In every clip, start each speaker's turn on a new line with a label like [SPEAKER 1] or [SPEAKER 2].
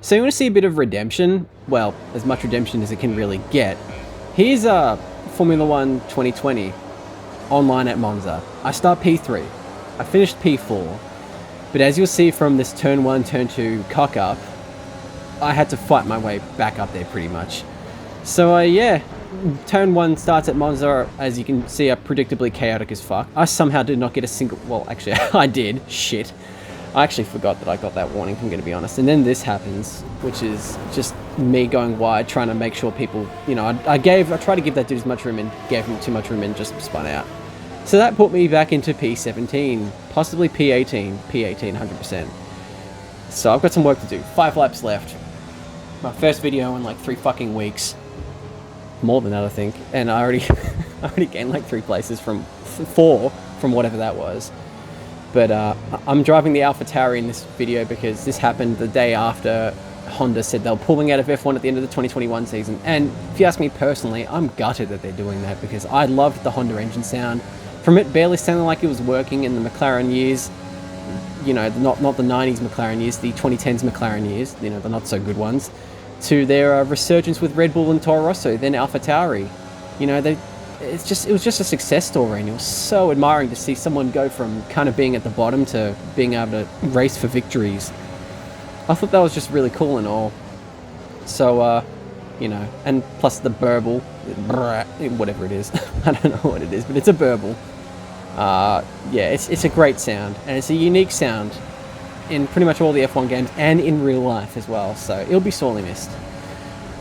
[SPEAKER 1] So you want to see a bit of redemption? Well, as much redemption as it can really get. Here's Formula 1 2020 online at Monza. I start P3. I finished P4. But as you'll see from this turn 1, turn 2 cock up, I had to fight my way back up there pretty much. So yeah, turn 1 starts at Monza. As you can see, are predictably chaotic as fuck. I somehow did not get a single... Well, actually, I did. Shit. I actually forgot that I got that warning, if I'm going to be honest. And then this happens, which is just me going wide, trying to make sure people... You know, I tried to give that dude as much room and gave him too much room and just spun out. So that put me back into P17, possibly P18, 100%. So I've got some work to do. 5 laps left. My first video in like 3 fucking weeks. More than that, I think. And I already gained like 3 places from 4 from whatever that was. But I'm driving the AlphaTauri in this video because this happened the day after Honda said they were pulling out of F1 at the end of the 2021 season. And if you ask me personally, I'm gutted that they're doing that because I loved the Honda engine sound. From it barely sounding like it was working in the McLaren years, you know, not the 90s McLaren years, the 2010s McLaren years, you know, the not so good ones, to their resurgence with Red Bull and Toro Rosso, then AlphaTauri. You know, it was just a success story, and it was so admiring to see someone go from kind of being at the bottom to being able to race for victories. I thought that was just really cool and all. So, you know, and plus the burble, whatever it is, I don't know what it is, but it's a burble. Yeah, it's a great sound, and it's a unique sound in pretty much all the F1 games and in real life as well, so it'll be sorely missed.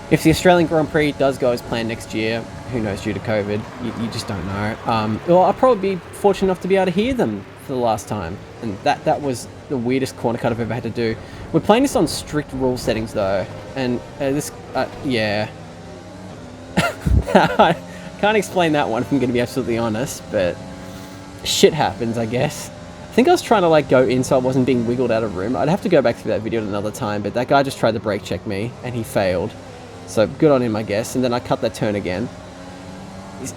[SPEAKER 1] If the Australian Grand Prix does go as planned next year, who knows due to COVID, you just don't know. Well, I'll probably be fortunate enough to be able to hear them for the last time, and that was the weirdest corner cut I've ever had to do. We're playing this on strict rule settings though, and yeah. I can't explain that one if I'm going to be absolutely honest, but shit happens, I guess. I think I was trying to like go in so I wasn't being wiggled out of room. I'd have to go back through that video at another time, but that guy just tried to brake check me and he failed. So good on him, I guess. And then I cut that turn again.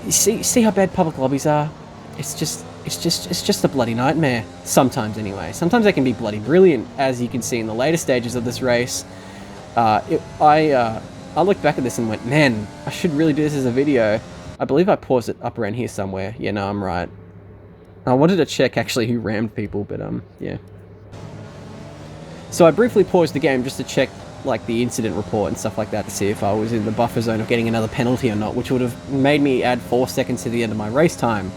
[SPEAKER 1] You see how bad public lobbies are? It's just a bloody nightmare. Sometimes anyway. Sometimes they can be bloody brilliant, as you can see in the later stages of this race. I looked back at this and went, man, I should really do this as a video. I believe I paused it up around here somewhere. Yeah, no, I'm right. I wanted to check actually who rammed people, but yeah. So I briefly paused the game just to check like the incident report and stuff like that to see if I was in the buffer zone of getting another penalty or not, which would have made me add 4 seconds to the end of my race time,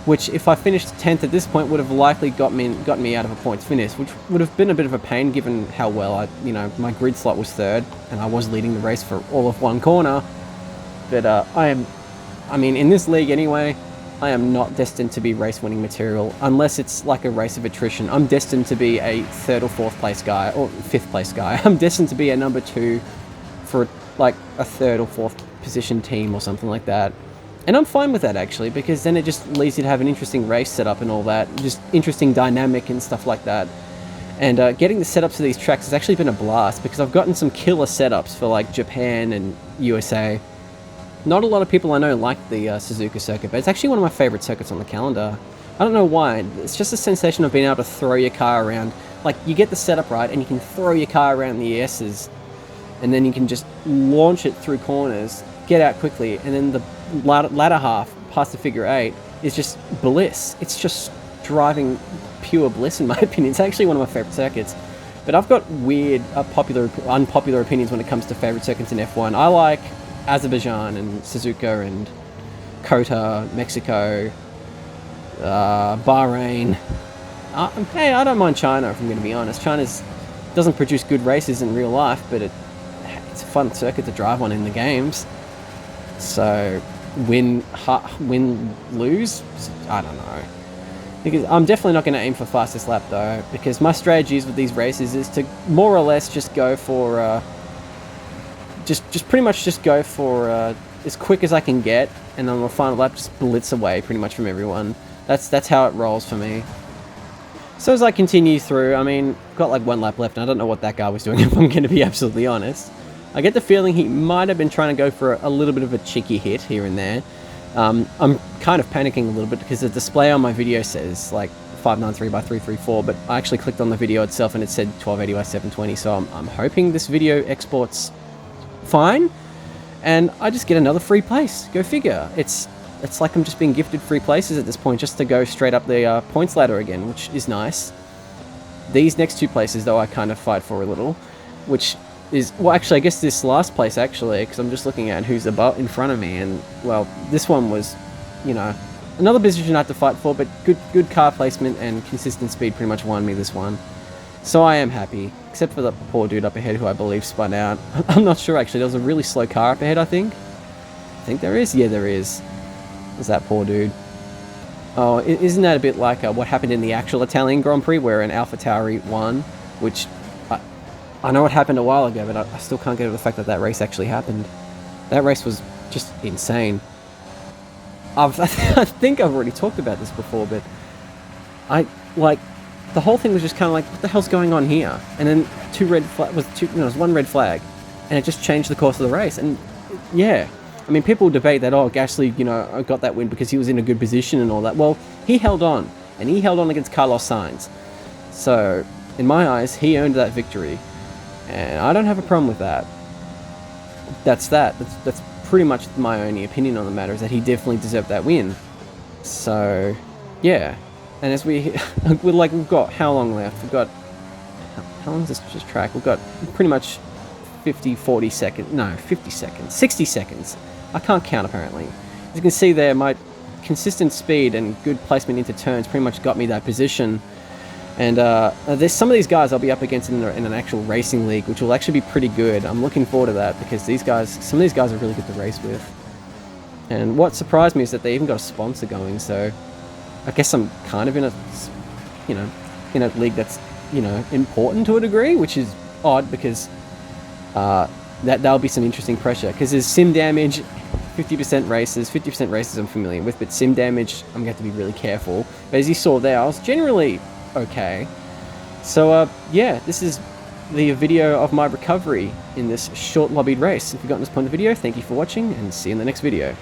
[SPEAKER 1] which if I finished 10th at this point would have likely got me out of a points finish, which would have been a bit of a pain given how well my grid slot was 3rd and I was leading the race for all of 1 corner. But I mean in this league anyway, I am not destined to be race-winning material unless it's like a race of attrition. I'm destined to be a 3rd or 4th place guy, or 5th place guy. I'm destined to be a number 2 for like a 3rd or 4th position team or something like that. And I'm fine with that actually, because then it just leads you to have an interesting race setup and all that, just interesting dynamic and stuff like that. And getting the setups for these tracks has actually been a blast because I've gotten some killer setups for like Japan and USA. Not a lot of people I know like the Suzuka circuit, but it's actually one of my favorite circuits on the calendar. I don't know why, it's just a sensation of being able to throw your car around. Like, you get the setup right, and you can throw your car around the S's, and then you can just launch it through corners, get out quickly, and then the latter half, past the figure 8, is just bliss. It's just driving pure bliss, in my opinion. It's actually one of my favorite circuits. But I've got weird, unpopular opinions when it comes to favorite circuits in F1. I like Azerbaijan and Suzuka and Kota, Mexico, Bahrain. Hey, I don't mind China, if I'm going to be honest. China doesn't produce good races in real life, but it's a fun circuit to drive on in the games. So, win, lose? I don't know. Because I'm definitely not going to aim for fastest lap though, because my strategies with these races is to more or less just go for just pretty much just go for as quick as I can get, and on the final lap just blitz away pretty much from everyone. That's how it rolls for me. So as I continue through, I mean, I've got like 1 lap left, and I don't know what that guy was doing, if I'm going to be absolutely honest. I get the feeling he might have been trying to go for a little bit of a cheeky hit here and there. I'm kind of panicking a little bit because the display on my video says like 593 by 334, but I actually clicked on the video itself and it said 1280 by 720, so I'm hoping this video exports fine, and I just get another free place. Go figure. It's like I'm just being gifted free places at this point, just to go straight up the points ladder again, which is nice. These next two places, though, I kind of fight for a little, which is, well, actually, I guess this last place, actually, because I'm just looking at who's above in front of me, and, well, this one was, you know, another position I had to fight for, but good car placement and consistent speed pretty much won me this one. So I am happy, except for the poor dude up ahead who I believe spun out. I'm not sure, actually. There was a really slow car up ahead, I think. I think there is? Yeah, there is. There's that poor dude. Oh, isn't that a bit like what happened in the actual Italian Grand Prix, where an AlphaTauri won, which I know it happened a while ago, but I still can't get over the fact that that race actually happened. That race was just insane. I think I've already talked about this before, but the whole thing was just kind of like, what the hell's going on here? And then it was one red flag, and it just changed the course of the race. And yeah, I mean, people debate that, oh, Gasly, you know, got that win because he was in a good position and all that. Well, he held on, and he held on against Carlos Sainz. So, in my eyes, he earned that victory, and I don't have a problem with that. That's pretty much my only opinion on the matter, is that he definitely deserved that win. So, yeah. And as we've got how long left? We've got, how long is this track? We've got pretty much 50 seconds, 60 seconds. I can't count, apparently. As you can see there, my consistent speed and good placement into turns pretty much got me that position. And there's some of these guys I'll be up against in an actual racing league, which will actually be pretty good. I'm looking forward to that, because some of these guys are really good to race with. And what surprised me is that they even got a sponsor going, so I guess I'm kind of in a league that's, you know, important to a degree, which is odd, because that'll be some interesting pressure, because there's sim damage, 50% races I'm familiar with, but sim damage I'm going to have to be really careful. But as you saw there, I was generally okay. So yeah, this is the video of my recovery in this short lobbied race. If you've gotten this point of the video, thank you for watching, and see you in the next video.